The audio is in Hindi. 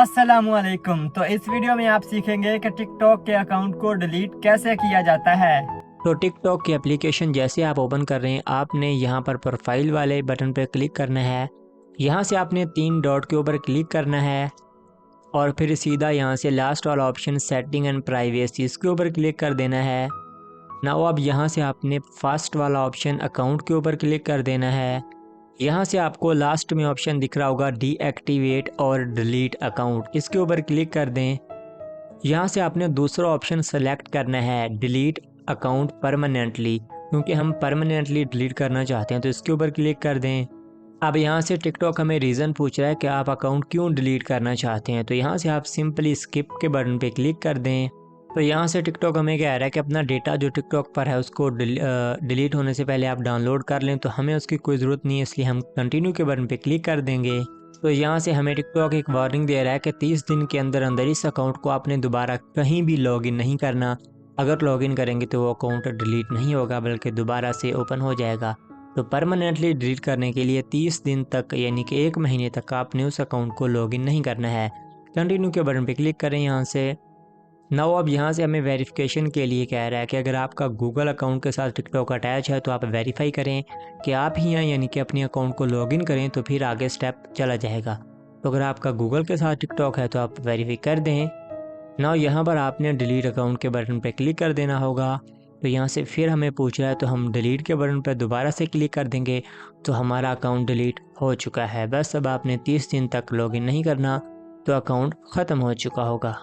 अस्सलामुअलैकुम। तो इस वीडियो में आप सीखेंगे कि टिकटॉक के अकाउंट को डिलीट कैसे किया जाता है। तो टिकटॉक की एप्लीकेशन जैसे आप ओपन कर रहे हैं, आपने यहाँ पर प्रोफाइल वाले बटन पर क्लिक करना है। यहाँ से आपने 3 डॉट के ऊपर क्लिक करना है और फिर सीधा यहाँ से लास्ट वाला ऑप्शन सेटिंग एंड प्राइवेसी, इसके ऊपर क्लिक कर देना है ना। अब यहाँ से आपने फर्स्ट वाला ऑप्शन अकाउंट के ऊपर क्लिक कर देना है। यहाँ से आपको लास्ट में ऑप्शन दिख रहा होगा डीएक्टिवेट और डिलीट अकाउंट, इसके ऊपर क्लिक कर दें। यहाँ से आपने दूसरा ऑप्शन सेलेक्ट करना है डिलीट अकाउंट परमानेंटली, क्योंकि हम परमानेंटली डिलीट करना चाहते हैं, तो इसके ऊपर क्लिक कर दें। अब यहाँ से टिकटॉक हमें रीज़न पूछ रहा है कि आप अकाउंट क्यों डिलीट करना चाहते हैं, तो यहाँ से आप सिंपली स्किप के बटन पे क्लिक कर दें। तो यहाँ से टिकटॉक हमें कह रहा है कि अपना डेटा जो टिकटॉक पर है उसको डिलीट होने से पहले आप डाउनलोड कर लें, तो हमें उसकी कोई ज़रूरत नहीं है, इसलिए हम कंटिन्यू के बटन पे क्लिक कर देंगे। तो यहाँ से हमें टिकटॉक एक वार्निंग दे रहा है कि 30 दिन के अंदर अंदर इस अकाउंट को आपने दोबारा कहीं भी लॉगिन नहीं करना। अगर लॉगिन करेंगे तो वो अकाउंट डिलीट नहीं होगा बल्कि दोबारा से ओपन हो जाएगा। तो परमानेंटली डिलीट करने के लिए 30 दिन तक यानी कि 1 महीने तक आपने उस अकाउंट को लॉगिन नहीं करना है। कंटिन्यू के बटन पे क्लिक करें यहाँ से। नाउ अब यहाँ से हमें वेरिफिकेशन के लिए कह रहा है कि अगर आपका गूगल अकाउंट के साथ टिकटॉक अटैच है तो आप वेरीफाई करें कि आप ही हैं, यानी कि अपने अकाउंट को लॉगिन करें, तो फिर आगे स्टेप चला जाएगा। तो अगर आपका गूगल के साथ टिकटॉक है तो आप वेरीफाई कर दें। नाउ यहाँ पर आपने डिलीट अकाउंट के बटन पर क्लिक कर देना होगा। तो यहाँ से फिर हमें पूछ रहा है, तो हम डिलीट के बटन पर दोबारा से क्लिक कर देंगे तो हमारा अकाउंट डिलीट हो चुका है। बस अब आपने 30 दिन तक लॉगिन नहीं करना, तो अकाउंट ख़त्म हो चुका होगा।